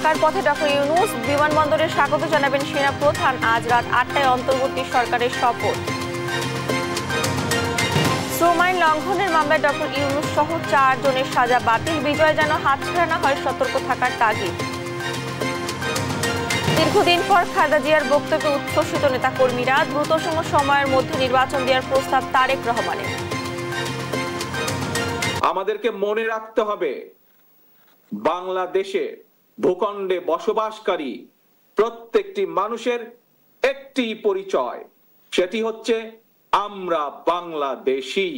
ঢাকার পথে ডক্টর ইউনূস, বিমানবন্দরে স্বাগত জানাবেন সেনাপ্রধান। আজ রাত ৮টায় অন্তর্বর্তী সরকারের শপথ। শ্রম আইন লঙ্ঘনের মামলায় ডক্টর ইউনূস সহ ৪ জনের সাজা বাতিল। বিজয় যেন হাতছাড়া না হয়, সতর্ক থাকার তাগিদ। দীর্ঘদিন পর খালেদা জিয়ার বক্তব্যে উচ্ছ্বসিত নেতাকর্মীরা। দ্রুততম সময়ের মধ্যে নির্বাচন দেওয়ার প্রস্তাব তারেক রহমানের। আমাদেরকে মনে রাখতে হবে, বাংলাদেশে ভূখণ্ডে বসবাসকারী প্রত্যেকটি মানুষের একটি পরিচয়, সেটি হচ্ছে আমরা বাংলাদেশী।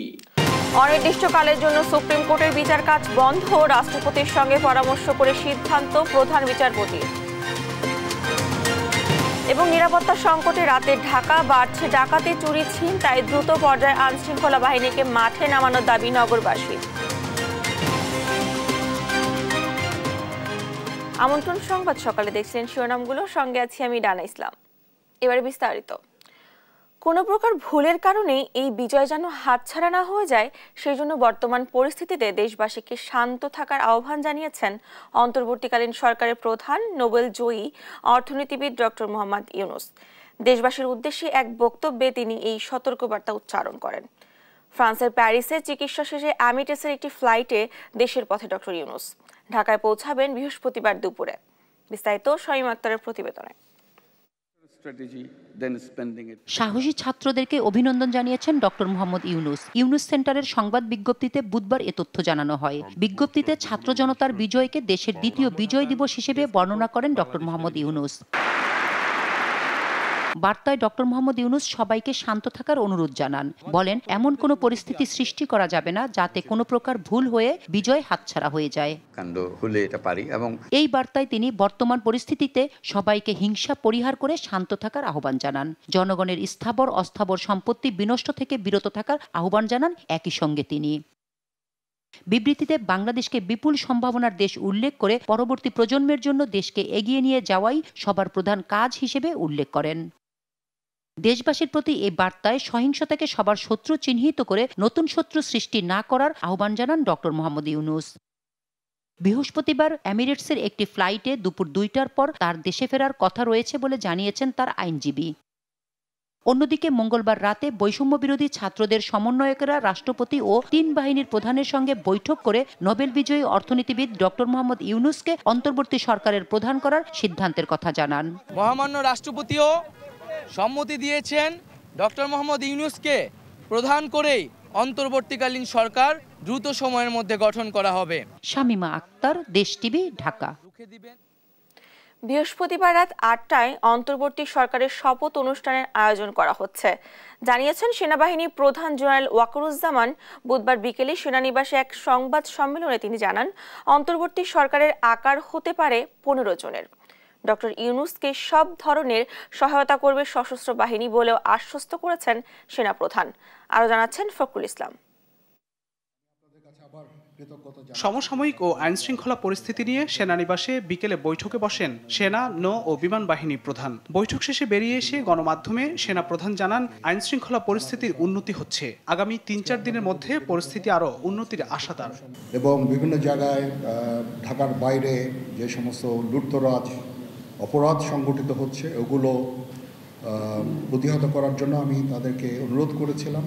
অনির্দিষ্টকালের জন্য সুপ্রিম কোর্টের বিচার কাজ বন্ধ। রাষ্ট্রপতির সঙ্গে পরামর্শ করে সিদ্ধান্ত প্রধান বিচারপতি। এবং নিরাপত্তা সংকটে রাতের ঢাকা বাড়ছে ডাকাতি, চুরি, ছিনতাই। দ্রুত পর্যায়ে আইন শৃঙ্খলা বাহিনীকে মাঠে নামানোর দাবি নগরবাসী। আমন্ত্রণ সংবাদ সকালে দেখছিলেন শিরোনামগুলো, সঙ্গে আছি আমি ডানা ইসলাম। এবারে বিস্তারিত। কোনো প্রকার ভুলের কারণে এই বিজয় যেন হাতছাড়া না হয়ে যায়, সেই জন্য বর্তমান পরিস্থিতিতে দেশবাসীকে শান্ত থাকার আহ্বান জানিয়েছেন অন্তর্বর্তীকালীন সরকারের প্রধান, নোবেল জয়ী অর্থনীতিবিদ ডক্টর মোহাম্মদ ইউনূস। দেশবাসীর উদ্দেশ্যে এক বক্তব্যে তিনি এই সতর্কবার্তা উচ্চারণ করেন। ফ্রান্সের প্যারিসে চিকিৎসা শেষে অ্যামিটেসের একটি ফ্লাইটে দেশের পথে ডক্টর ইউনূস ঢাকায় পৌঁছাবেন বৃহস্পতিবার দুপুরে। বিস্তারিত শামীম আক্তারের প্রতিবেদনে। সাহসী ছাত্রদেরকে অভিনন্দন জানিয়েছেন ডক্টর মোহাম্মদ ইউনূস। ইউনূস সেন্টারের সংবাদ বিজ্ঞপ্তিতে বুধবার এ তথ্য জানানো হয়। বিজ্ঞপ্তিতে ছাত্র জনতার বিজয়কে দেশের দ্বিতীয় বিজয় দিবস হিসেবে বর্ণনা করেন ডক্টর মোহাম্মদ ইউনূস। বার্তায় ডক্টর মোহাম্মদ ইউনূস সবাইকে শান্ত থাকার অনুরোধ জানান। বলেন, এমন কোনো পরিস্থিতি সৃষ্টি করা যাবে না যাতে কোনো প্রকার ভুল হয়ে বিজয় হাতছাড়া হয়ে যায়। এই বার্তায় তিনি বর্তমান পরিস্থিতিতে সবাইকে হিংসা পরিহার করে শান্ত থাকার আহ্বান জানান। জনগণের স্থাবর অস্থাবর সম্পত্তি বিনষ্ট থেকে বিরত থাকার আহ্বান জানান একই সঙ্গে তিনি। বিবৃতিতে বাংলাদেশকে বিপুল সম্ভাবনার দেশ উল্লেখ করে পরবর্তী প্রজন্মের জন্য দেশকে এগিয়ে নিয়ে যাওয়াই সবার প্রধান কাজ হিসেবে উল্লেখ করেন। দেশবাসীর প্রতি এই বার্তায় সহিংসতাকে সবার শত্রু চিহ্নিত করে নতুন শত্রু সৃষ্টি না করার আহ্বান জানান ডক্টর মোহাম্মদ ইউনূস। বৃহস্পতিবার এমিরেটসের একটি ফ্লাইটে দুপুর 2টার পর তার দেশে ফেরার কথা রয়েছে বলে জানিয়েছেন তার আইনজীবী। অন্যদিকে মঙ্গলবার রাতে বৈষম্য বিরোধী ছাত্রদের সমন্বয়কেরা রাষ্ট্রপতি ও 3 বাহিনীর প্রধানের সঙ্গে বৈঠক করে নোবেল বিজয়ী অর্থনীতিবিদ ডক্টর মোহাম্মদ ইউনূসকে অন্তর্বর্তী সরকারের প্রধান করার সিদ্ধান্তের কথা জানান। মহামান্য রাষ্ট্রপতিও সম্মতি দিয়েছেন ডক্টর মোহাম্মদ ইউনূসকে প্রধান করেই অন্তর্বর্তীকালীন সরকার দ্রুত সময়ের মধ্যে গঠন করা হবে। শামীমা আক্তার, দেশ টিভি, ঢাকা। বৃহস্পতিবার রাত ৮টায় অন্তর্বর্তী সরকারের শপথ অনুষ্ঠানের আয়োজন করা হচ্ছে, জানিয়েছেন সেনাবাহিনী প্রধান জেনারেল ওয়াকারুজ্জামান। বুধবার বিকেলে সেনানিবাসে এক সংবাদ সম্মেলনে তিনি জানান, অন্তর্বর্তী সরকারের আকার হতে পারে 15 জনের। ডক্টর ইউনূসকে সব ধরনের সহায়তা করবে সশস্ত্র বাহিনী বলেও আশ্বস্ত করেছেন সেনাপ্রধান। আরও জানাচ্ছেন ফখরুল ইসলাম। সমসাময়িক ও আইনশৃঙ্খলা পরিস্থিতি নিয়ে সেনানিবাসে বিকেলে বৈঠকে বসেন সেনা, নৌ ও বিমান বাহিনী প্রধান। বৈঠক শেষে বেরিয়ে এসে গণমাধ্যমে সেনা প্রধান জানান, আইনশৃঙ্খলা পরিস্থিতির উন্নতি হচ্ছে। আগামী 3-4 দিনের মধ্যে পরিস্থিতি আরও উন্নতির আশা তার। এবং বিভিন্ন জায়গায় ঢাকার বাইরে যে সমস্ত লুটতরাজ অপরাধ সংগঠিত হচ্ছে, ওগুলো প্রতিহত করার জন্য আমি তাদেরকে অনুরোধ করেছিলাম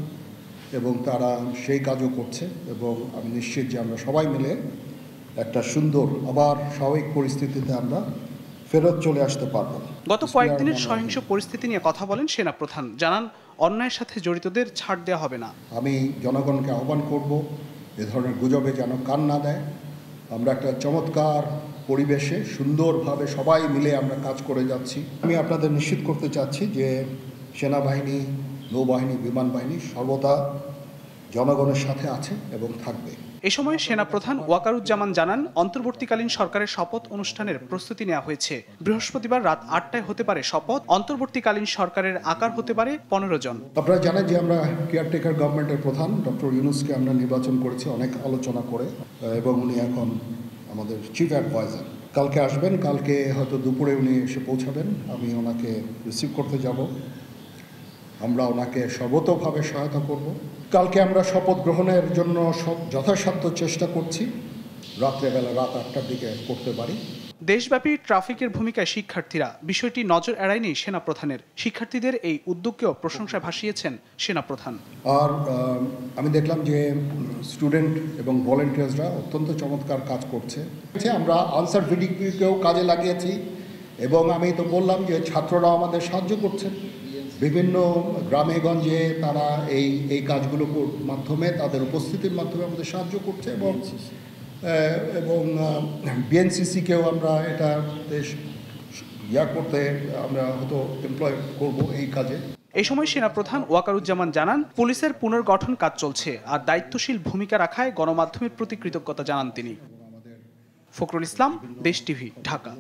এবং তারা সেই কাজও করছে। এবং আমি নিশ্চিত যে আমরা সবাই মিলে একটা সুন্দর আবার স্বাভাবিক পরিস্থিতিতে আমরা ফেরত চলে আসতে পারব। গত কয়েকদিনের সহিংস পরিস্থিতি নিয়ে কথা বলেন সেনাপ্রধান। জানান, অন্যায়ের সাথে জড়িতদের ছাড় দেওয়া হবে না। আমি জনগণকে আহ্বান করব এ ধরনের গুজবে যেন কান না দেয়। আমরা একটা চমৎকার পরিবেশে সুন্দরভাবে সবাই মিলে আমরা কাজ করে যাচ্ছি। আমি আপনাদের নিশ্চিত করতে চাচ্ছি যে সেনাবাহিনী, নৌবাহিনী, বিমান বাহিনী সর্বদা জনগণের সাথে আছে এবং থাকবে। এ সময় সেনাপ্রধান ওয়াকারুজ্জামান জানান, অন্তর্বর্তীকালীন সরকারের শপথ অনুষ্ঠানের প্রস্তুতি নেওয়া হয়েছে। বৃহস্পতিবার রাত 8টায় হতে পারে শপথ। অন্তর্বর্তীকালীন সরকারের আকার হতে পারে 15 জন। আপনারা জানেন যে আমরা কেয়ারটেকার গভর্নমেন্টের প্রধান ডক্টর ইউনূসকে আমরা নির্বাচন করেছি অনেক আলোচনা করে, এবং উনি এখন আমাদের চিফ অ্যাডভাইজার। কালকে আসবেন, কালকে হয়তো দুপুরে উনি এসে পৌঁছাবেন। আমি ওনাকে রিসিভ করতে যাব। আমরা ওনাকে সর্বতোভাবে সহায়তা করব। কালকে আমরা শপথ গ্রহণের জন্য যথাসাধ্য চেষ্টা করছি রাত্রেবেলা রাত 8টার দিকে করতে পারি। দেশব্যাপী ট্রাফিকের ভূমিকায় শিক্ষার্থীরা, বিষয়টি নজর এড়ায়নি সেনাপ্রধানের। শিক্ষার্থীদের এই উদ্যোগকেও প্রশংসায় ভাসিয়েছেন সেনাপ্রধান। আর আমি দেখলাম যে স্টুডেন্ট এবং ভলেন্টিয়ার্সরা অত্যন্ত চমৎকার কাজ করছে। আমরা আনসার ভিডিকেও কাজে লাগিয়েছি এবং আমি তো বললাম যে ছাত্ররাও আমাদের সাহায্য করছে বিভিন্ন গ্রামে গঞ্জে। তারা এই কাজগুলোর মাধ্যমে, তাদের উপস্থিতির মাধ্যমে আমাদের সাহায্য করছে এবং বিএনসিসিকেও আমরা এটা করতে আমরা হয়তো এমপ্লয় করব এই কাজে। এই সময় সেনাপ্রধান ওয়াকারুজ্জামান জানান, পুলিশের পুনর্গঠন কাজ চলছে আর দায়িত্বশীল ভূমিকা রাখায় গণমাধ্যমের প্রতি কৃতজ্ঞতা জানান তিনি। ফখরুল ইসলাম, দেশ টিভি, ঢাকা।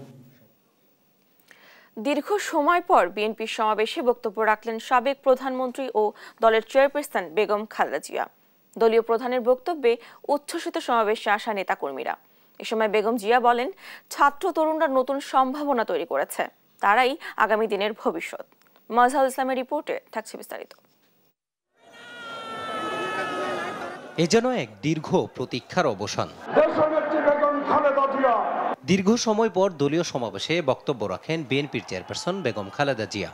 দীর্ঘ সময় পর বিএনপির সমাবেশে বক্তব্য রাখলেন সাবেক প্রধানমন্ত্রী ও দলের চেয়ারপারসন বেগম খালেদা জিয়া। দলীয় প্রধানের বক্তব্যে উচ্ছ্বসিত সমাবেশে আসা নেতাকর্মীরা। এ সময় বেগম জিয়া বলেন, ছাত্র তরুণরা নতুন সম্ভাবনা তৈরি করেছে, তারাই আগামী দিনের ভবিষ্যৎ। মাজহারুল ইসলামের রিপোর্টে থাকছে বিস্তারিত। এ যেন এক দীর্ঘ প্রতীক্ষার অবসান। দীর্ঘ সময় পর দলীয় সমাবেশে বক্তব্য রাখেন বিএনপির চেয়ারপারসন বেগম খালেদা জিয়া।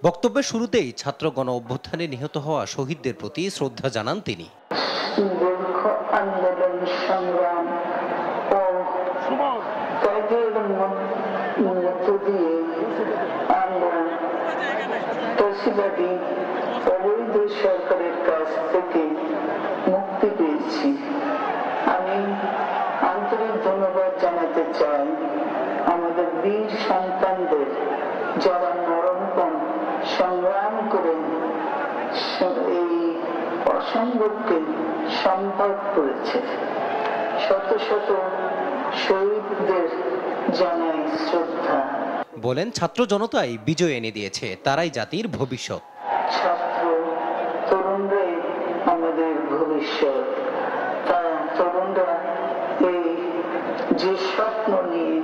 বক্তব্যের শুরুতেই ছাত্র গণ অভ্যুত্থানে নিহত হওয়া শহীদদের প্রতি শ্রদ্ধা জানান তিনি। আন্দোলন সংগ্রাম ও ত্যাগের মধ্য দিয়ে আমরা ফ্যাসিবাদী অবৈধ সরকারের কাছ থেকে মুক্তি পেয়েছি। আমি আন্তরিক ধন্যবাদ জানাতে চাই আমাদের বীর সন্তানদের, যারা মরণপণ সংগ্রাম করে এই অসম্ভবকে সম্ভব করেছে। শত শত শহীদদের জানাই শ্রদ্ধা। বলেন, ছাত্র জনতাই বিজয় এনে দিয়েছে, তারাই জাতির ভবিষ্যৎ। ছাত্র তরুণরাই আমাদের ভবিষ্যৎ। তারা তরুণরা এই যে স্বপ্ন নিয়ে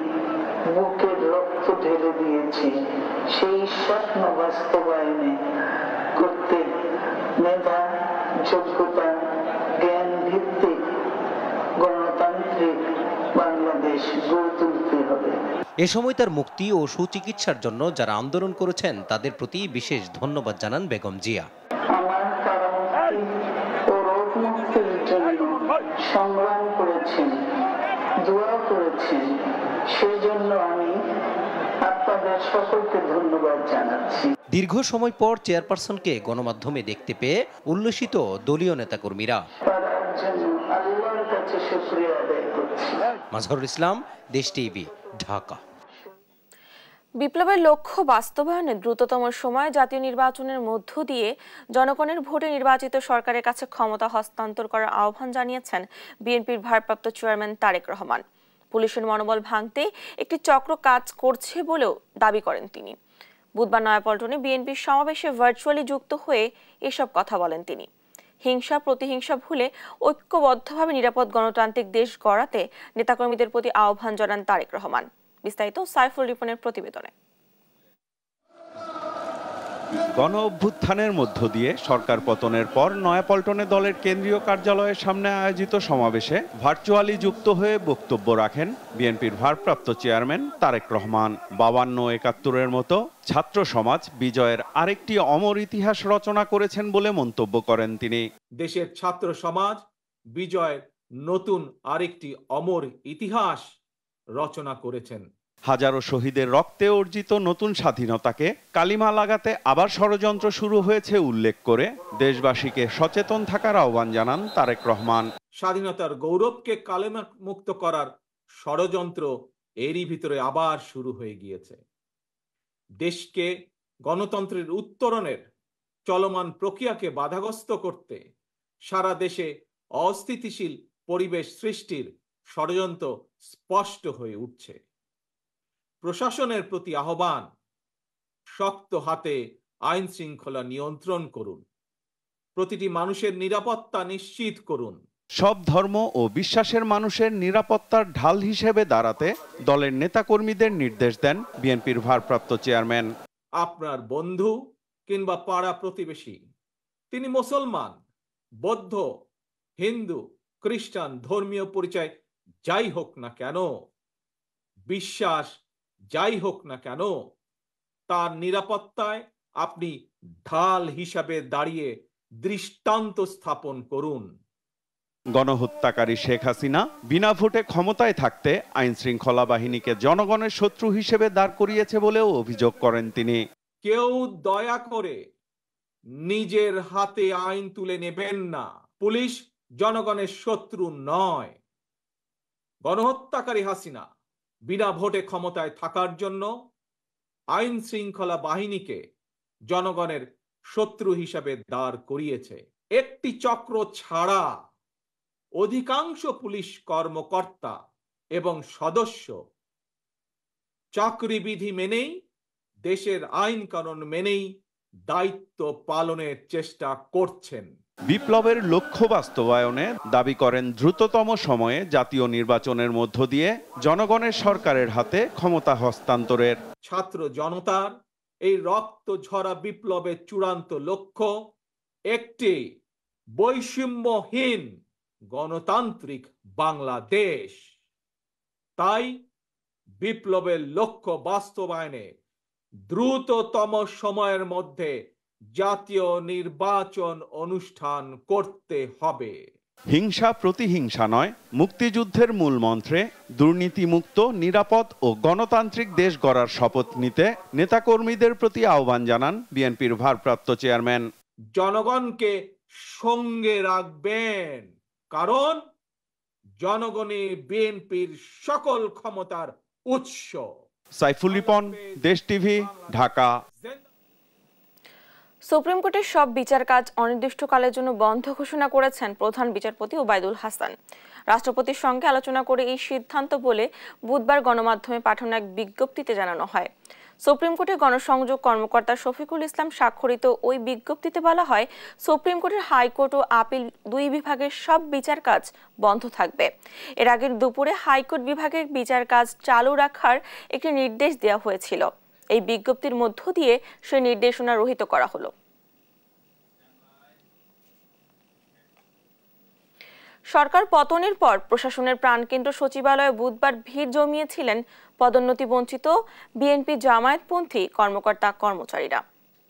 বুকের রক্ত ঢেলে দিয়েছে, সেই স্বপ্ন বাস্তবায়নে করতে মেধা, যোগ্যতা, জ্ঞান ভিত্তিক গণতান্ত্রিক বাংলাদেশ গড়ে তুলতে হবে। এ সময় তার মুক্তি ও সুচিকিৎসার জন্য যারা আন্দোলন করেছেন তাদের প্রতি বিশেষ ধন্যবাদ জানান বেগম জিয়া। আমার কারণ ও রোগ মুক্তির জন্য সংগ্রাম করেছেন, দোয়া করেছেন, সেই জন্য আমি আপনাদের সকলকে ধন্যবাদ জানাচ্ছি। দীর্ঘ সময় পর চেয়ারপারসনকে গণমাধ্যমে দেখতে পেয়ে উল্লসিত দলীয় নেতাকর্মীরা। মাজহারুল ইসলাম, দেশ টিভি, ঢাকা। বিপ্লবের লক্ষ্য বাস্তবায়নে দ্রুততম সময়ে জাতীয় নির্বাচনের মধ্য দিয়ে জনগণের ভোটে নির্বাচিত সরকারের কাছে ক্ষমতা হস্তান্তর করার আহ্বান জানিয়েছেন বিএনপির ভারপ্রাপ্ত চেয়ারম্যান তারেক রহমান। পুলিশের মনোবল ভাঙতে একটি চক্র কাজ করছে বলেও দাবি করেন তিনি। বুধবার নয়াপল্টনে বিএনপির সমাবেশে ভার্চুয়ালি যুক্ত হয়ে এসব কথা বলেন তিনি। হিংসা প্রতিহিংসা ভুলে ঐক্যবদ্ধভাবে নিরাপদ গণতান্ত্রিক দেশ গড়াতে নেতাকর্মীদের প্রতি আহ্বান জানান তারেক রহমান। বিস্তারিত সাইফুল রিপনের প্রতিবেদনে। গণ অভ্যুত্থানের মধ্য দিয়ে সরকার পতনের পর নয়াপল্টনে দলের কেন্দ্রীয় কার্যালয়ের সামনে আয়োজিত সমাবেশে ভার্চুয়ালি যুক্ত হয়ে বক্তব্য রাখেন বিএনপির ভারপ্রাপ্ত চেয়ারম্যান তারেক রহমান। 52-71-এর মতো ছাত্র সমাজ বিজয়ের আরেকটি অমর ইতিহাস রচনা করেছেন বলে মন্তব্য করেন তিনি। দেশের ছাত্র সমাজ বিজয়ের নতুন আরেকটি অমর ইতিহাস রচনা করেছেন। হাজারো শহীদের রক্তে অর্জিত নতুন স্বাধীনতাকে কালিমা লাগাতে আবার ষড়যন্ত্র শুরু হয়েছে উল্লেখ করে দেশবাসীকে সচেতন থাকার আহ্বান জানান তারেক রহমান। স্বাধীনতার গৌরবকে কালেমা মুক্ত করার ষড়যন্ত্র এরই ভিতরে আবার শুরু হয়ে গিয়েছে। দেশকে গণতন্ত্রের উত্তরণের চলমান প্রক্রিয়াকে বাধাগ্রস্ত করতে সারা দেশে অস্থিতিশীল পরিবেশ সৃষ্টির ষড়যন্ত্র স্পষ্ট হয়ে উঠছে। প্রশাসনের প্রতি আহ্বান, শক্ত হাতে আইন শৃঙ্খলা নিয়ন্ত্রণ করুন, প্রতিটি মানুষের নিরাপত্তা নিশ্চিত করুন। সব ধর্ম ও বিশ্বাসের মানুষের নিরাপত্তার ঢাল হিসেবে দাঁড়াতে দলের নেতাকর্মীদের নির্দেশ দেন বিএনপির ভারপ্রাপ্ত চেয়ারম্যান। আপনার বন্ধু কিংবা পাড়া প্রতিবেশী, তিনি মুসলমান, বৌদ্ধ, হিন্দু, খ্রিস্টান ধর্মীয় পরিচয় যাই হোক না কেন, বিশ্বাস যাই হোক না কেন, তার নিরাপত্তায় আপনি ঢাল হিসাবে দাঁড়িয়ে দৃষ্টান্ত স্থাপন করুন। গণহত্যাকারী শেখ হাসিনা বিনা ভোটে ক্ষমতায় থাকতে আইন শৃঙ্খলা বাহিনীকে জনগণের শত্রু হিসেবে দাঁড় করিয়েছে বলেও অভিযোগ করেন তিনি। কেউ দয়া করে নিজের হাতে আইন তুলে নেবেন না। পুলিশ জনগণের শত্রু নয়। গণহত্যাকারী হাসিনা বিনা ভোটে ক্ষমতায় থাকার জন্য আইন শৃঙ্খলা বাহিনীকে জনগণের শত্রু হিসাবে দাঁড় করিয়েছে। একটি চক্র ছাড়া অধিকাংশ পুলিশ কর্মকর্তা এবং সদস্য চাকরিবিধি মেনেই, দেশের আইন কানুন মেনেই দায়িত্ব পালনের চেষ্টা করছেন। বিপ্লবের লক্ষ্য বাস্তবায়নে দাবি করেন দ্রুততম সময়ে জাতীয় নির্বাচনের মধ্য দিয়ে জনগণের সরকারের হাতে ক্ষমতা হস্তান্তরের। ছাত্র জনতার এই রক্ত ঝরা বিপ্লবের চূড়ান্ত লক্ষ্য একটি বৈষম্যহীন গণতান্ত্রিক বাংলাদেশ। তাই বিপ্লবের লক্ষ্য বাস্তবায়নে দ্রুততম সময়ের মধ্যে জাতীয় নির্বাচন অনুষ্ঠান করতে হবে। হিংসা প্রতিহিংসা নয়, মুক্তিযুদ্ধের মূল মন্ত্রে দুর্নীতিমুক্ত, নিরাপদ ও গণতান্ত্রিক দেশ গড়ার শপথ নিতে নেতাকর্মীদের প্রতি আহ্বান জানান বিএনপির ভারপ্রাপ্ত চেয়ারম্যান। জনগণকে সঙ্গে রাখবেন, কারণ জনগণই বিএনপির সকল ক্ষমতার উৎস। সাইফুল রিপন, দেশ টিভি, ঢাকা। সুপ্রিম কোর্টের সব বিচার কাজ অনির্দিষ্টকালের জন্য বন্ধ ঘোষণা করেছেন প্রধান বিচারপতি ওবায়দুল হাসান। রাষ্ট্রপতির সঙ্গে আলোচনা করে এই সিদ্ধান্ত বলে বুধবার গণমাধ্যমে পাঠানো এক বিজ্ঞপ্তিতে জানানো হয়। সুপ্রিম কোর্টের গণসংযোগ কর্মকর্তা শফিকুল ইসলাম স্বাক্ষরিত ওই বিজ্ঞপ্তিতে বলা হয়, সুপ্রিম কোর্টের হাইকোর্ট ও আপিল দুই বিভাগের সব বিচার কাজ বন্ধ থাকবে। এর আগের দুপুরে হাইকোর্ট বিভাগের বিচার কাজ চালু রাখার একটি নির্দেশ দেওয়া হয়েছিল। এই বিজ্ঞপ্তির মধ্য দিয়ে সে নির্দেশনা রহিত করা হলো। সরকার পতনের পর প্রশাসনের প্রাণকেন্দ্র সচিবালয়ে বুধবার ভিড় জমিয়েছিলেন পদোন্নতি বঞ্চিত বিএনপি জামায়াতপন্থী কর্মকর্তা কর্মচারীরা।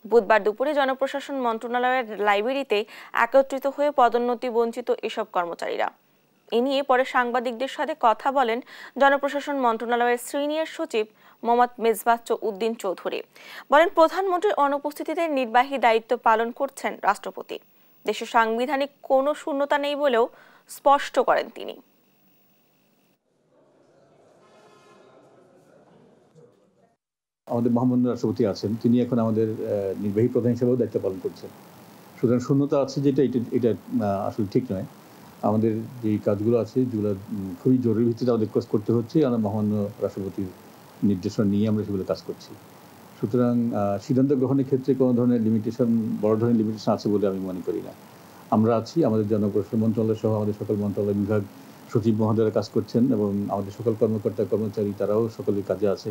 বুধবার দুপুরে জনপ্রশাসন মন্ত্রণালয়ের লাইব্রেরিতে একত্রিত হয়ে পদোন্নতি বঞ্চিত এসব কর্মচারীরা। এ নিয়ে পরে সাংবাদিকদের সাথে কথা বলেন জনপ্রশাসন মন্ত্রণালয়ের সিনিয়র সচিব মোহাম্মদ মেজবাহ উদ্দিন চৌধুরী। বলেন, প্রধানমন্ত্রীর অনুপস্থিতিতে নির্বাহী দায়িত্ব পালন করছেন রাষ্ট্রপতি। দেশে সাংবিধানিক কোনো শূন্যতা নেই বলেও স্পষ্ট করেন তিনি। আমাদের মহামান্য রাষ্ট্রপতি আছেন, তিনি এখন আমাদের নির্বাহী প্রধান হিসেবেও দায়িত্ব পালন করছেন। সুতরাং শূন্যতা আছে যেটা এটা আসলে ঠিক নয়। আমাদের যে কাজগুলো আছে যেগুলো খুবই জরুরি ভিত্তিতে আমাদের কাজ করতে হচ্ছে, আমরা মহামান্য রাষ্ট্রপতির নির্দেশনা নিয়ে আমরা সেগুলো কাজ করছি। সুতরাং সিদ্ধান্ত গ্রহণের ক্ষেত্রে কোনো ধরনের লিমিটেশন, বড় ধরনের লিমিটেশন আছে বলে আমি মনে করি না। আমরা আছি, আমাদের জনপ্রশাসন মন্ত্রণালয় সহ আমাদের সকল মন্ত্রণালয় বিভাগ সচিব মহোদয়রা কাজ করছেন এবং আমাদের সকল কর্মকর্তা কর্মচারী তারাও সকলের কাজে আছে।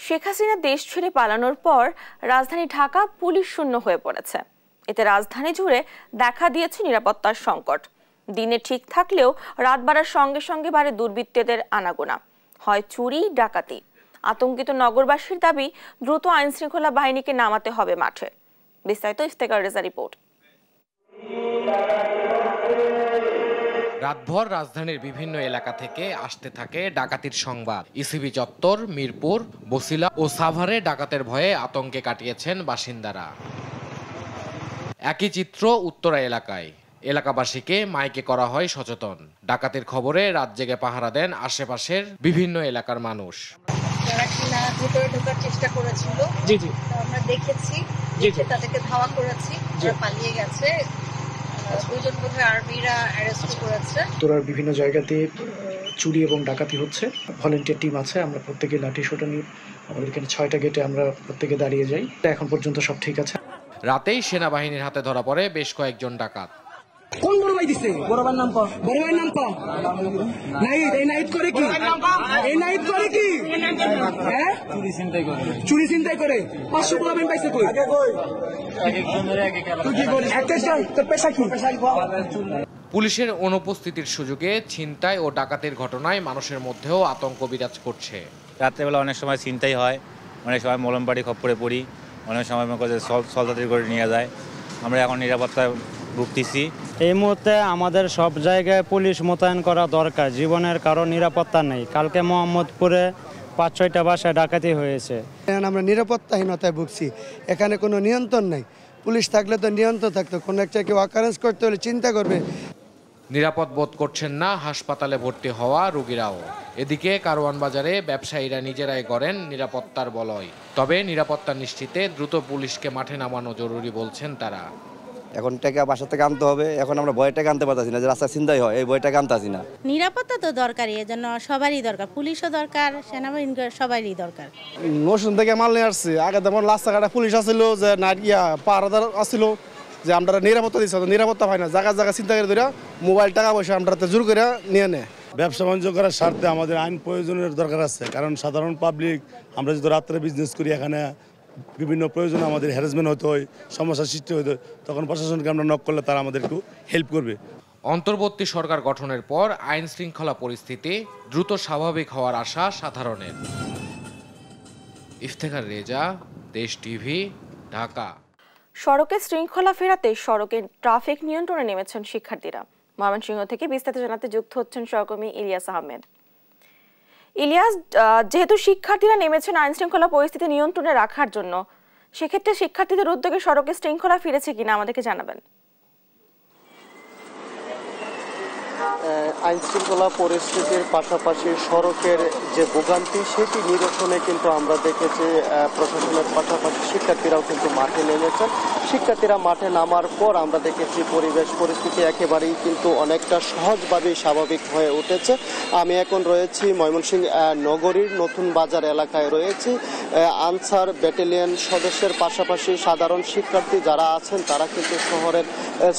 শেখ হাসিনা দেশ ছেড়ে পালানোর পর রাজধানী ঢাকা পুলিশ শূন্য হয়ে পড়েছে। এতে রাজধানী জুড়ে দেখা দিয়েছে নিরাপত্তার সংকট। দিনে ঠিক থাকলেও রাত বাড়ার সঙ্গে সঙ্গে বাড়ে দুর্বৃত্তদের আনাগোনা, হয় চুরি ডাকাতি। আতঙ্কিত নগরবাসীর দাবি, দ্রুত আইন শৃঙ্খলা বাহিনীকে নামাতে হবে মাঠে। বিস্তারিত ইফতেখার রেজা রিপোর্ট। রাতভর রাজধানীর বিভিন্ন এলাকা থেকে আসতে থাকে ডাকাতির সংবাদ। ইসিবি চত্বর, মিরপুর, বসিলা ও সাভারে ডাকাতের ভয়ে আতঙ্কে কাটিয়েছেন বাসিন্দারা। একই চিত্র উত্তরা এলাকায়। এলাকাবাসীকে মাইকে করা হয় সচেতন। ডাকাতির খবরে রাত জেগে পাহারা দেন আশেপাশের বিভিন্ন এলাকার মানুষ। যারা কিনা ভিতরে ঢোকার চেষ্টা করেছিল, আমরা দেখেছি, তাদেরকে ধাওয়া করেছি, পালিয়ে গেছে। দুজন বোধহয় আর্মিরা অ্যারেস্ট করেছে। তোরার বিভিন্ন জায়গাতে চুরি এবং ডাকাতি হচ্ছে। ভলেন্টিয়ার টিম আছে, আমরা প্রত্যেকে লাঠি সোটা নিয়ে আমাদের এখানে 6টা গেটে আমরা প্রত্যেকে দাঁড়িয়ে যাই। এখন পর্যন্ত সব ঠিক আছে। রাতেই সেনাবাহিনীর হাতে ধরা পড়ে বেশ কয়েকজন ডাকাত। কোন বড় ভাই দিছে? বড় ভাইয়ের নাম কো? বড় ভাইয়ের নাম কো? নাইট। এই নাইট করে কি? এই নাইট করে কি? হ্যাঁ, চুরি চিন্তাই করে। চুরি চিন্তাই করে। 500 পোলাবেন পাইছে কই? আগে কই? এক একজনের আগে গেল। তুই কি করিস? একটা তোর পেশা কি? পুলিশের অনুপস্থিতির সুযোগে ছিনতাই ও ডাকাতির ঘটনায় মানুষের মধ্যেও আতঙ্ক বিরাজ করছে। রাত্রেবেলা অনেক সময় ছিনতাই হয়, অনেক সময় মলমবাড়ি খপ্পরে পড়ি, অনেক সময় সলতাতি করে নিয়ে যায়। আমরা এখন নিরাপত্তায় ভুগতেছি। এই মুহূর্তে আমাদের সব জায়গায় পুলিশ মোতায়েন করা দরকার, জীবনের কারো নিরাপত্তা নেই। কালকে মোহাম্মদপুরে ৫-৬টা বাসায় ডাকাতি হয়েছে। আমরা নিরাপত্তাহীনতায় ভুগছি, এখানে কোনো নিয়ন্ত্রণ নেই। পুলিশ থাকলে তো নিয়ন্ত্রণ থাকতো, কোনো একটা কেউ অকারেন্স করতে হলে চিন্তা করবে। নিরাপদ বোধ করছেন না হাসপাতালে ভর্তি হওয়া রোগীরাও। এদিকে কারওয়ান বাজারে ব্যবসায়ীরা নিজেরাই গড়েন নিরাপত্তার বলয়। তবে নিরাপত্তা নিশ্চিতে দ্রুত পুলিশকে মাঠে নামানো জরুরি বলছেন তারা। এখন টাকা বাসা থেকে আনতে হবে, এখন আমরা ভয়টাকে আনতে পারতাছি না যে রাস্তা চিন্তাই হয়, এই ভয়টাকে আনতেছি না। নিরাপত্তা তো দরকারই, এর জন্য সবারই দরকার, পুলিশও দরকার, সেনাবাহিনী সবারই দরকার। নসুন থেকে মাল নিয়ে আসছে, আগে যেমন রাস্তাঘাটে পুলিশ আসছিল, যে পাহারাদার আসছিল, যে আমরা নিরাপত্তা দিচ্ছি, নিরাপত্তা পাই না। জায়গা জায়গা চিন্তা করে ধরে মোবাইল টাকা পয়সা আমরা জোর করে নিয়ে নেয়। ব্যবসা বাণিজ্য করার স্বার্থে আমাদের আইন প্রয়োজনের দরকার আছে, কারণ সাধারণ পাবলিক আমরা যদি রাত্রে বিজনেস করি, এখানে বিভিন্ন প্রয়োজনে আমাদের হ্যারাসমেন্ট হতে হয়, সমস্যার সৃষ্টি হতে হয়, তখন প্রশাসনকে আমরা নক করলে তারা আমাদের একটু হেল্প করবে। অন্তর্বর্তী সরকার গঠনের পর আইন শৃঙ্খলা পরিস্থিতি দ্রুত স্বাভাবিক হওয়ার আশা সাধারণের। ইফতেখার রেজা, দেশ টিভি, ঢাকা। সড়কে শৃঙ্খলা ফেরাতে সড়কে ট্রাফিক নিয়ন্ত্রণে নেমেছেন শিক্ষার্থীরা। ময়মনসিংহ থেকে বিস্তারিত জানাতে যুক্ত হচ্ছেন সহকর্মী ইলিয়াস আহমেদ। ইলিয়াস, যেহেতু শিক্ষার্থীরা নেমেছেন আইন শৃঙ্খলা পরিস্থিতি নিয়ন্ত্রণে রাখার জন্য, সেক্ষেত্রে শিক্ষার্থীদের উদ্যোগে সড়কে শৃঙ্খলা ফিরেছে কিনা আমাদেরকে জানাবেন। আইন শৃঙ্খলা পরিস্থিতির পাশাপাশি সড়কের যে ভোগান্তি সেটি নিরসনে কিন্তু আমরা দেখেছি প্রশাসনের পাশাপাশি শিক্ষার্থীরাও কিন্তু মাঠে নেমেছেন। শিক্ষার্থীরা মাঠে নামার পর আমরা দেখেছি পরিবেশ পরিস্থিতি একেবারেই কিন্তু অনেকটা সহজভাবেই স্বাভাবিক হয়ে উঠেছে। আমি এখন রয়েছি ময়মনসিংহ নগরীর নতুন বাজার এলাকায় রয়েছি। আনসার ব্যাটালিয়ন সদস্যের পাশাপাশি সাধারণ শিক্ষার্থী যারা আছেন তারা কিন্তু শহরের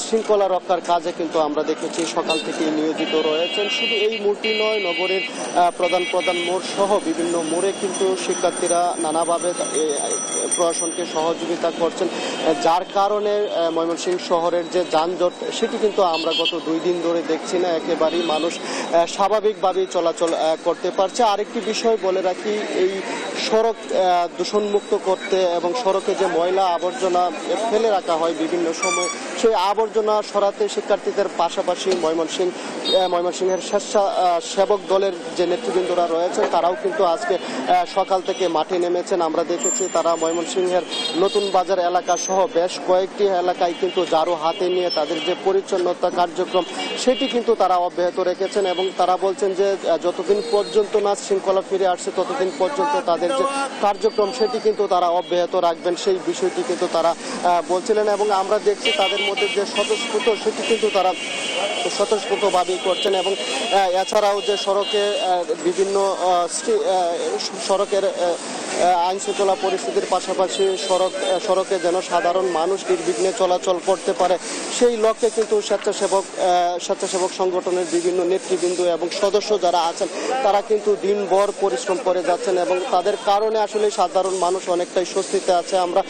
শৃঙ্খলা রক্ষার কাজে কিন্তু আমরা দেখেছি সকাল থেকেই নিয়োজিত রয়েছেন। শুধু এই মোড়টি নয়, নগরীর প্রধান প্রধান মোড় সহ বিভিন্ন মোড়ে কিন্তু শিক্ষার্থীরা নানাভাবে প্রশাসনকে সহযোগিতা করছেন, যার কারণে ময়মনসিংহ শহরের যে যানজট সেটি কিন্তু আমরা গত 2 দিন ধরে দেখছি না, একেবারেই মানুষ স্বাভাবিকভাবেই চলাচল করতে পারছে। আরেকটি বিষয় বলে রাখি, এই সড়ক দূষণমুক্ত করতে এবং সড়কে যে ময়লা আবর্জনা ফেলে রাখা হয় বিভিন্ন সময়, সেই আবর্জনা সরাতে শিক্ষার্থীদের পাশাপাশি ময়মনসিংহের স্বেচ্ছাসেবক দলের যে নেতৃবৃন্দরা রয়েছেন তারাও কিন্তু আজকে সকাল থেকে মাঠে নেমেছেন। আমরা দেখেছি তারা ময়মনসিংহের নতুন বাজার এলাকা সহ বেশ কয়েকটি এলাকায় কিন্তু ঝাড়ু হাতে নিয়ে তাদের যে পরিচ্ছন্নতা কার্যক্রম সেটি কিন্তু তারা অব্যাহত রেখেছেন এবং তারা বলছেন যে যতদিন পর্যন্ত না শৃঙ্খলা ফিরে আসছে ততদিন পর্যন্ত তাদের যে কার্যক্রম সেটি কিন্তু তারা অব্যাহত রাখবেন, সেই বিষয়টি কিন্তু তারা বলছিলেন। এবং আমরা দেখছি তাদের মধ্যে যে স্বতঃস্ফূর্ত সেটি কিন্তু তারা স্বতঃস্ফূর্তভাবেই করছেন। এবং এছাড়াও যে সড়কে বিভিন্ন সড়কের আইন শৃঙ্খলা পরিস্থিতির পাশাপাশি সড়কে যেন সাধারণ মানুষ নির্বিঘ্নে চলাচল করতে পারে সেই লক্ষ্যে কিন্তু স্বেচ্ছাসেবক সংগঠনের বিভিন্ন নেতৃবৃন্দ এবং সদস্য যারা আছেন তারা কিন্তু দিনভর পরিশ্রম করে যাচ্ছেন এবং তাদের কারণে আসলে সাধারণ মানুষ অনেকটাই স্বস্তিতে আছে। আমরা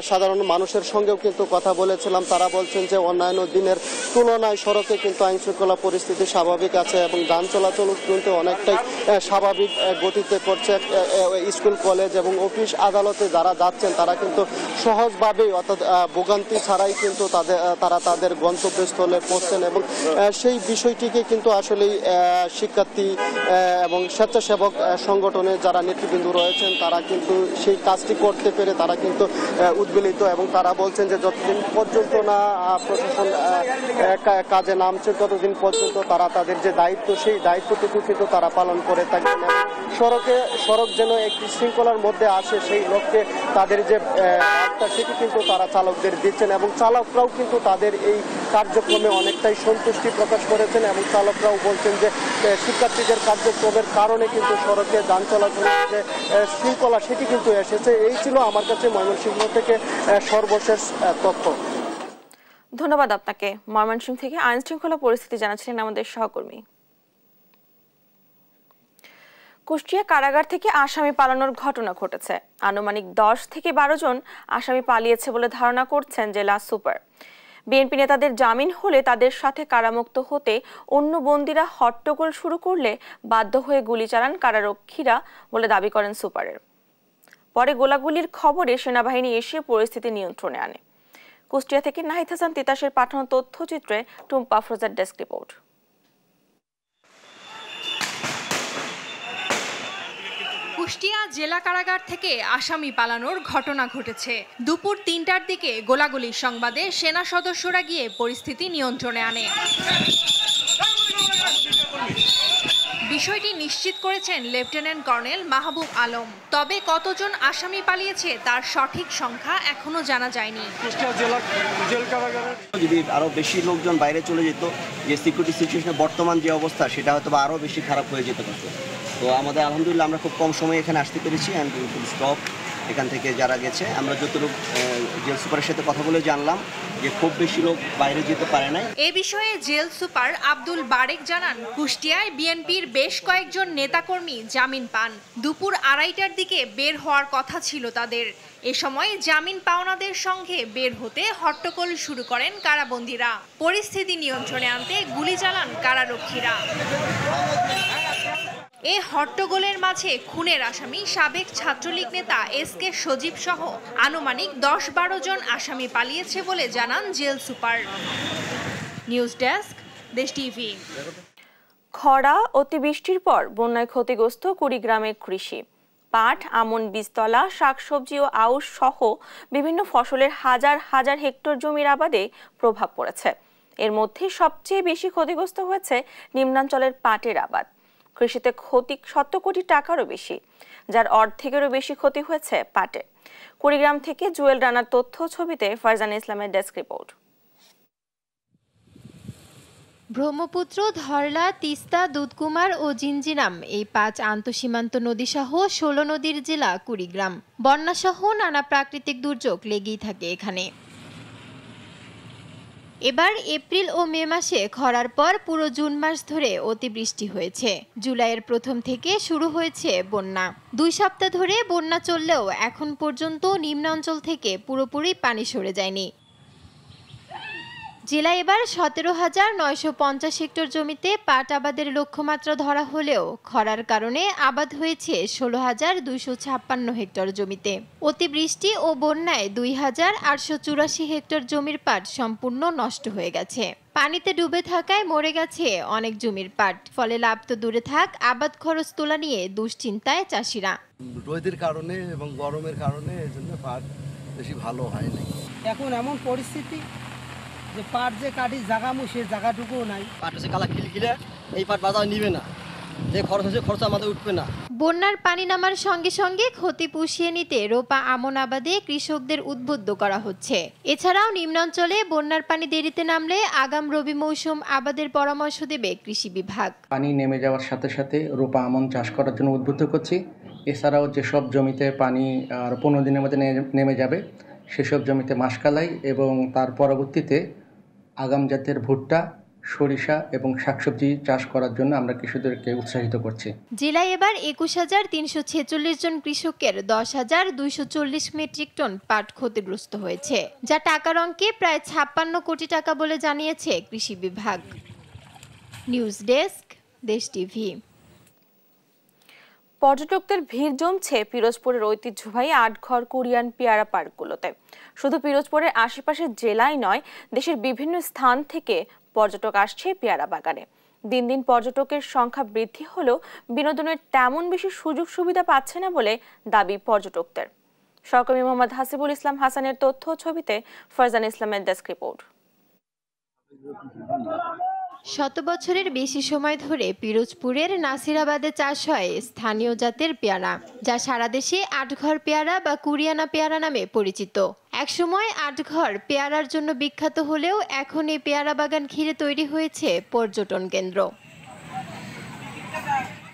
সাধারণ মানুষের সঙ্গেও কিন্তু কথা বলেছিলাম, তারা বলছেন যে অন্যান্য দিনের তুলনায় সড়কে কিন্তু আইন শৃঙ্খলা পরিস্থিতি স্বাভাবিক আছে এবং যান চলাচল কিন্তু অনেকটাই স্বাভাবিক গতিতে করছে। স্কুল কলেজ এবং অফিস আদালতে যারা যাচ্ছেন তারা কিন্তু সহজভাবেই অর্থাৎ ভোগান্তি ছাড়াই কিন্তু তারা তাদের গন্তব্যস্থলে পৌঁছছেন এবং সেই বিষয়টিকে কিন্তু আসলেই শিক্ষার্থী এবং স্বেচ্ছাসেবক সংগঠনের যারা নেতৃবৃন্দ রয়েছেন তারা কিন্তু সেই কাজটি করতে পেরে তারা কিন্তু উদ্বেলিত এবং তারা বলছেন যে যতদিন পর্যন্ত না প্রশাসন কাজে নামছে ততদিন পর্যন্ত তারা তাদের যে দায়িত্ব সেই দায়িত্বটুকু কিন্তু তারা পালন করে থাকবেন। সড়ক যেন একটি শৃঙ্খলার মধ্যে আসে সেই লক্ষ্যে তাদের যে বার্তা সেটি কিন্তু তারা চালকদের দিচ্ছেন এবং চালকরাও কিন্তু তাদের এই কার্যক্রমে অনেকটাই সন্তুষ্টি প্রকাশ করেছেন এবং চালকরাও বলছেন যে শিক্ষার্থীদের কার্যক্রমের কারণে কিন্তু সড়কে যান চলাচলের যে শৃঙ্খলা সেটি কিন্তু এসেছে। এই ছিল আমার কাছে ময়মনসিংহ থেকে সর্বশেষ তথ্য। ধন্যবাদ আপনাকে। ময়মনসিংহ থেকে আইন শৃঙ্খলা পরিস্থিতি জানাচ্ছিলেন আমাদের সহকর্মী। কুষ্টিয়া কারাগার থেকে আসামি পালানোর ঘটনা ঘটেছে। আনুমানিক 10 থেকে 12 জন আসামি পালিয়েছে বলে ধারণা করছেন জেলা সুপার। বিএনপি নেতাদের জামিন হলে তাদের সাথে কারামুক্ত হতে অন্য বন্দীরা হট্টগোল শুরু করলে বাধ্য হয়ে গুলি চালান কারারক্ষীরা বলে দাবি করেন সুপারের। পরে গোলাগুলির খবরে সেনাবাহিনী এসে পরিস্থিতি নিয়ন্ত্রণে আনে। কুষ্টিয়া থেকে নাহিদ হাসান তিতাসের পাঠানো তথ্যচিত্রে টুম্পা আফরোজার ডেস্ক রিপোর্ট। কুষ্টিয়া জেলা কারাগার থেকে আসামি পালানোর ঘটনা ঘটেছে। দুপুর ৩টার দিকে গোলাগুলির সংবাদে সেনা সদস্যরা গিয়ে পরিস্থিতি নিয়ন্ত্রণে আনে। বিষয়টি নিশ্চিত করেছেন লেফটেন্যান্ট কর্নেল মাহবুব আলম। তবে কতজন আসামি পালিয়েছে তার সঠিক সংখ্যা এখনো জানা যায়নি। যদি আরো বেশি লোকজন বাইরে চলে যেত, যে সিকিউরিটি সিচুয়েশনের বর্তমান যে অবস্থা সেটা হয়তো আরো বেশি খারাপ হয়ে যেতে পারত। তো আমাদের আলহামদুলিল্লাহ আমরা খুব কম সময়ে এখানে আসতে পেরেছি। অ্যান্ড স্টপ এখান থেকে যারা গেছে, আমরা যতটুকু জেল সুপারের সাথে কথা বলে জানলাম যে খুব বেশি লোক বাইরে যেতে পারে না। এ বিষয়ে জেল সুপার আব্দুল বারেক জানান, কুষ্টিয়ায় বিএনপির বেশ কয়েকজন নেতাকর্মী জামিন পান। দুপুর 2:30টার দিকে বের হওয়ার কথা ছিল তাদের। এ সময় জামিন পাওনাদের সঙ্গে বের হতে হট্টগোল শুরু করেন কারাবন্দীরা। পরিস্থিতি নিয়ন্ত্রণে আনতে গুলি চালান কারারক্ষীরা। এ হট্টগোলের মাঝে খুনের আসামি সাবেক ছাত্রলীগ নেতা SK সজীব সহ আনুমানিক 10-12 জন আসামি পালিয়েছে বলে জানান জেল সুপার। নিউজ ডেস্ক, দেশ টিভি। খরা অতিবৃষ্টির পর বন্যায় ক্ষতিগ্রস্ত কুড়িগ্রামের কৃষি। পাট, আমন, বীজতলা, শাকসবজি ও আউশ সহ বিভিন্ন ফসলের হাজার হাজার হেক্টর জমির আবাদে প্রভাব পড়েছে। এর মধ্যে সবচেয়ে বেশি ক্ষতিগ্রস্ত হয়েছে নিম্নাঞ্চলের পাটের আবাদ। কৃষিতে ক্ষতি 7 কোটি টাকারও বেশি, যার অর্ধেকেরও বেশি ক্ষতি হয়েছে পাটে। কুড়িগ্রাম থেকে জুয়েল রানার তথ্য ছবিতে ফারজানা ইসলামের ডেস্ক রিপোর্ট। ব্রহ্মপুত্র, ধরলা, তিস্তা, দুধকুমার ও জিঞ্জিরাম এই 5 আন্তঃসীমান্ত নদীসহ 16 নদীর জেলা কুড়িগ্রাম। বন্যাসহ নানা প্রাকৃতিক দুর্যোগ লেগেই থাকে এখানে। এবার এপ্রিল ও মে মাসে খরার পর পুরো জুন মাস ধরে অতিবৃষ্টি হয়েছে। জুলাইয়ের প্রথম থেকে শুরু হয়েছে বন্যা। 2 সপ্তাহ ধরে বন্যা চললেও এখন পর্যন্ত নিম্নাঞ্চল থেকে পুরোপুরি পানি সরে যায়নি। জেলায় এবার 17,950 হেক্টর জমিতে পাট আবাদের লক্ষ্যমাত্রা ধরা হলেও খরার কারণে আবাদ হয়েছে 16,256 হেক্টর জমিতে। অতিবৃষ্টি ও বন্যায় 2,884 হেক্টর জমির পাট সম্পূর্ণ নষ্ট হয়ে গেছে। পানিতে ডুবে থাকায় মরে গেছে অনেক জমির পাট। ফলে লাভ তো দূরে থাক, আবাদ খরচ তোলা নিয়ে দুশ্চিন্তায় চাষিরা। রোদের কারণে এবং গরমের কারণে এজন্য পাট বেশি ভালো হয় না। এখন এমন পরিস্থিতি যে পাট যে কাটি জাগামু সে জায়গাটুকুও নাই। পাট হচ্ছে কালা খিলখিলে, এই পাট বাজার নিবে না, যে খরচ হচ্ছে খরচ আমাদের উঠবে না। বন্যার পানি নামার সঙ্গে সঙ্গে ক্ষতি পুষিয়ে নিতে রোপা আমন আবাদে কৃষকদের উদ্বুদ্ধ করা হচ্ছে। এছাড়াও নিম্নাঞ্চলে বন্যার পানি দেরিতে নামলে আগাম রবি মৌসুম আবাদের পরামর্শ দেবে কৃষি বিভাগ। পানি নেমে যাওয়ার সাথে সাথে রোপা আমন চাষ করার জন্য উদ্বুদ্ধ করছি। এছাড়াও যেসব জমিতে পানি আর 15 দিনের মধ্যে নেমে যাবে সেসব জমিতে মাসকালাই এবং তার পরবর্তীতে আগাম জাতের ভুট্টা, সরিষা এবং শাকসবজি চাষ করার জন্য আমরা কৃষকদেরকে উৎসাহিত করছি। জেলায় এবার 21,346 জন কৃষকের 10,240 মেট্রিক টন পাট ক্ষতিগ্রস্ত হয়েছে, যা টাকার অঙ্কে প্রায় 56 কোটি টাকা বলে জানিয়েছে কৃষি বিভাগ। নিউজ ডেস্ক, দেশ টিভি। পর্যটকদের ভিড় জমছে পিরোজপুরের ঐতিহ্যবাহী আটঘর কোরিয়ান পেয়ারা পার্কগুলোতে। শুধু পিরোজপুরের আশেপাশের জেলায় নয়, দেশের বিভিন্ন স্থান থেকে পর্যটক আসছে পেয়ারা বাগানে। দিন দিন পর্যটকের সংখ্যা বৃদ্ধি হলেও বিনোদনের তেমন বেশি সুযোগ সুবিধা পাচ্ছে না বলে দাবি পর্যটকদের। সহকর্মী মোহাম্মদ হাসিবুল ইসলাম হাসানের তথ্য ছবিতে ফারজানা ইসলামের ডেস্ক রিপোর্ট। 100 বছরের বেশি সময় ধরে পিরোজপুরের নাসিরাবাদে চাষ হয় স্থানীয় জাতের পেয়ারা, যা সারা দেশে আটঘর পেয়ারা বা কুরিয়ানা পেয়ারা নামে পরিচিত। একসময় আটঘর পেয়ারার জন্য বিখ্যাত হলেও এখন এই পেয়ারা বাগান ঘিরে তৈরি হয়েছে পর্যটন কেন্দ্র।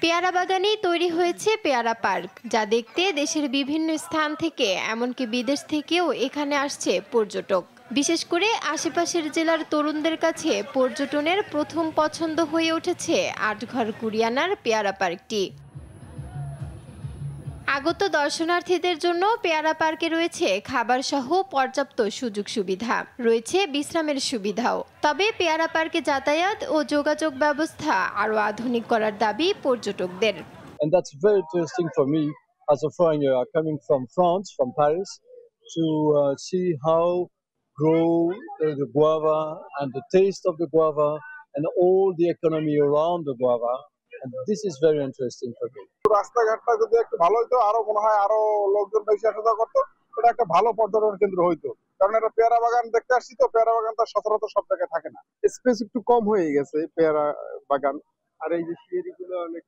পেয়ারা বাগানেই তৈরি হয়েছে পেয়ারা পার্ক, যা দেখতে দেশের বিভিন্ন স্থান থেকে এমনকি বিদেশ থেকেও এখানে আসছে পর্যটক। বিশেষ করে আশেপাশের জেলার তরুণদের কাছে পর্যটনের প্রথম পছন্দ হয়ে উঠেছে আটঘর কুরিয়ানার পেয়ারা পার্কটি। আগত দর্শনার্থীদের জন্য পেয়ারা পার্কে রয়েছে খাবার সহ পর্যাপ্ত সুযোগ সুবিধা, রয়েছে বিশ্রামের সুবিধাও। তবে পেয়ারা পার্কে যাতায়াত ও যোগাযোগ ব্যবস্থা আরও আধুনিক করার দাবি পর্যটকদের। And that's very interesting for me as a foreigner coming from France, from Paris, to see how grow the guava and the taste of the guava and all the economy around the guava. And this is very interesting for me. রাস্তাঘাটটা যদি একটু ভালো হতো, আরো মনে হয় আরো লোকজন বেশি আসা যাওয়া করতো, এটা একটা ভালো পর্যটন কেন্দ্র হইতো। কারণ এটা পেয়ারা বাগান দেখতে আসছি তো, পেয়ারা বাগানটা সচরাচর সব জায়গায় থাকে না, স্পেস একটু কম হয়ে গেছে পেয়ারা বাগান। আর এই যে সিঁড়িগুলো অনেক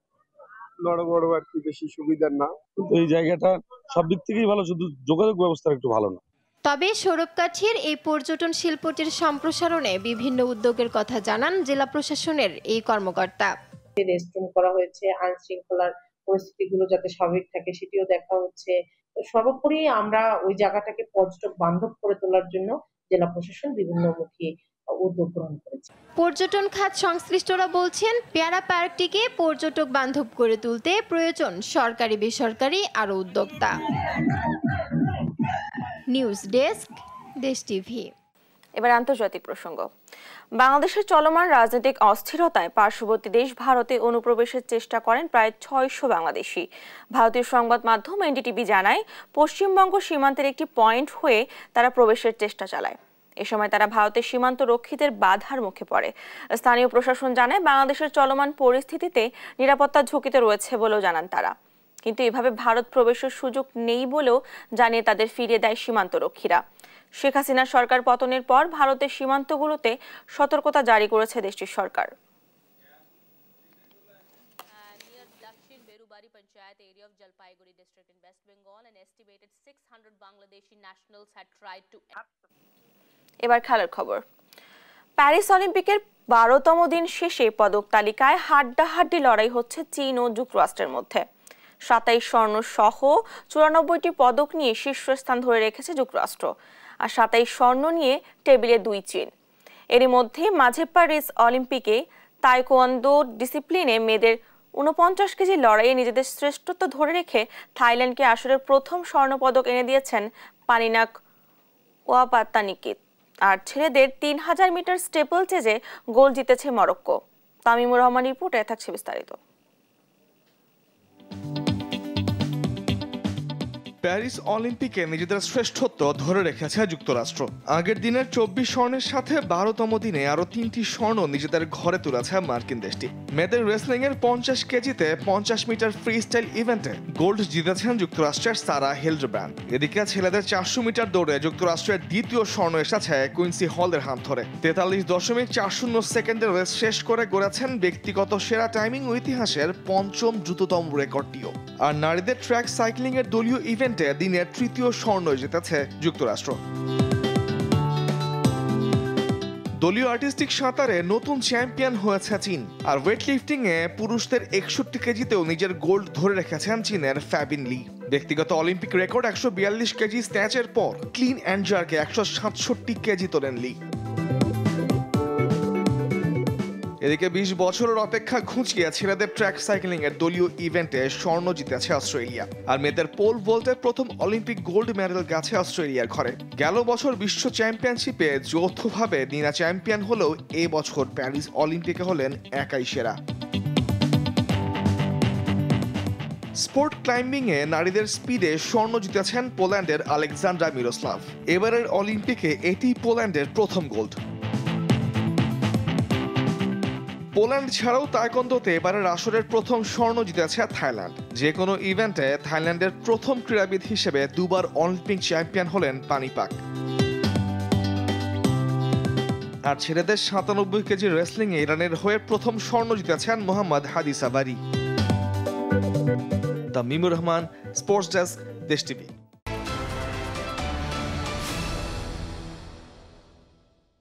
বড় বড় আর কি, বেশি সুবিধার না, কিন্তু এই জায়গাটা সব দিক থেকেই ভালো, শুধু যোগাযোগ ব্যবস্থা একটু ভালো না। তবে সৌরভকাঠির এই পর্যটন শিল্পটির সম্প্রসারণে বিভিন্ন উদ্যোগের কথা জানান জেলা প্রশাসনের এই কর্মকর্তা। রেস্টরুম করা হয়েছে, আইন শৃঙ্খলার পরিস্থিতিগুলো যাতে স্বাভাবিক থাকে সেটিও দেখা হচ্ছে। সর্বোপরি আমরা ওই জায়গাটাকে পর্যটক বান্ধব করে তোলার জন্য জেলা প্রশাসন বিভিন্নমুখী উদ্যোগ গ্রহণ করেছে। পর্যটন খাত সংশ্লিষ্টরা বলছেন, পেয়ারা পার্কটিকে পর্যটক বান্ধব করে তুলতে প্রয়োজন সরকারি বেসরকারি আরও উদ্যোক্তা। নিউজ ডেস্ক, দেশ টিভি। এবার আন্তর্জাতিক প্রসঙ্গ। বাংলাদেশের চলমান রাজনৈতিক অস্থিরতায় পার্শ্ববর্তী দেশ ভারতে অনুপ্রবেশের চেষ্টা করেন প্রায় 600 বাংলাদেশি। ভারতীয় সংবাদ মাধ্যম এনডিটিভি জানায়, পশ্চিমবঙ্গ সীমান্তের একটি পয়েন্ট হয়ে তারা প্রবেশের চেষ্টা চালায়। এ সময় তারা ভারতের সীমান্ত রক্ষীদের বাধার মুখে পড়ে। স্থানীয় প্রশাসন জানায়, বাংলাদেশের চলমান পরিস্থিতিতে নিরাপত্তা ঝুঁকিতে রয়েছে বলেও জানান তারা। কিন্তু এভাবে ভারত প্রবেশের সুযোগ নেই বলেও জানিয়ে তাদের ফিরিয়ে দেয় সীমান্ত রক্ষীরা। শেখ হাসিনার সরকার পতনের পর ভারতের সীমান্তগুলোতে সতর্কতা জারি করেছে দেশটির সরকার। এবার খেলার খবর। প্যারিস অলিম্পিকের 12তম দিন শেষে পদক তালিকায় হাড্ডাহাড্ডি লড়াই হচ্ছে চীন ও যুক্তরাষ্ট্রের মধ্যে। 27 স্বর্ণ সহ 94টি পদক নিয়ে শীর্ষস্থান ধরে রেখেছে যুক্তরাষ্ট্র, আর 27 স্বর্ণ নিয়ে টেবিলে 2 চীন। এরই মধ্যে মাঝে প্যারিস অলিম্পিকে তাইকোয়ান্দো ডিসিপ্লিনে মেয়েদের 49 কেজি লড়াইয়ে নিজেদের শ্রেষ্ঠত্ব ধরে রেখে থাইল্যান্ডকে আসরের প্রথম স্বর্ণপদক এনে দিয়েছেন পানিনাক ওয়াপাত্তানিকিত। আর ছেলেদের 3000 মিটার স্টেপল চেজে গোল জিতেছে মরক্কো। তামিমুর রহমান রিপোর্টে থাকছে বিস্তারিত। প্যারিস অলিম্পিকে নিজেদের শ্রেষ্ঠত্ব ধরে রেখেছে যুক্তরাষ্ট্র। আগের দিনের 24 স্বর্ণের সাথে 12তম দিনে আরো 3টি স্বর্ণ নিজেদের ঘরে তুলেছে মার্কিন দেশটি। মেয়েদের রেসলিং এর 50 কেজিতে 50 মিটার ফ্রি স্টাইল ইভেন্টে গোল্ড জিতেছেন যুক্তরাষ্ট্রের সারা হিলডব্রান্ড। এদিকে ছেলেদের 400 মিটার দৌড়ে যুক্তরাষ্ট্রের দ্বিতীয় স্বর্ণ এসেছে কুইন্সি হলের হাত ধরে। 43.40 সেকেন্ডের রেস শেষ করে গড়েছেন ব্যক্তিগত সেরা টাইমিং ও ইতিহাসের 5ম দ্রুততম রেকর্ডটিও। আর নারীদের ট্র্যাক সাইক্লিং এর দলীয় ইভেন্টে দিনের 3য় স্বর্ণ জিতেছে যুক্তরাষ্ট্র। দলীয় আর্টিস্টিক সাঁতারে নতুন চ্যাম্পিয়ন হয়েছে চীন। আর ওয়েট লিফটিং এ পুরুষদের 61 কেজিতেও নিজের গোল্ড ধরে রেখেছেন চীনের ফ্যাবিন লি। ব্যক্তিগত অলিম্পিক রেকর্ড 142 কেজি স্ন্যাচের পর ক্লিন অ্যান্ড জার্কে 167 কেজি তোলেন লি। এদিকে 20 বছরের অপেক্ষা ঘুচিয়ে ছেলেদের ট্র্যাক সাইক্লিং এর দলীয় ইভেন্টে স্বর্ণ জিতেছে অস্ট্রেলিয়া। আর মেয়েদের পোল ভল্টে প্রথম অলিম্পিক গোল্ড মেডেল গেছে অস্ট্রেলিয়ার ঘরে। গেল বছর বিশ্ব চ্যাম্পিয়নশিপে যৌথভাবে নিনা চ্যাম্পিয়ন হলেও এই বছর প্যারিস অলিম্পিকে হলেন একাই সেরা। স্পোর্ট ক্লাইম্বিং এ নারীদের স্পিডে স্বর্ণ জিতেছেন পোল্যান্ডের আলেকজান্ড্রা মিরোস্লাভ। এবারের অলিম্পিকে এটি পোল্যান্ডের প্রথম গোল্ড। পোল্যান্ড ছাড়াও তাইকোয়ান্দোতে এবারের আসরের প্রথম স্বর্ণ জিতেছে থাইল্যান্ড। যে কোনো ইভেন্টে থাইল্যান্ডের প্রথম ক্রীড়াবিদ হিসেবে 2বার অলিম্পিক চ্যাম্পিয়ন হলেন পানিপাক। আর ছেলেদের 97 কেজি রেসলিং এ ইরানের হয়ে প্রথম স্বর্ণ জিতেছেন মোহাম্মদ হাদি সাবারি। তামিমুর রহমান, স্পোর্টস ডেস্ক, দেশ টিভি।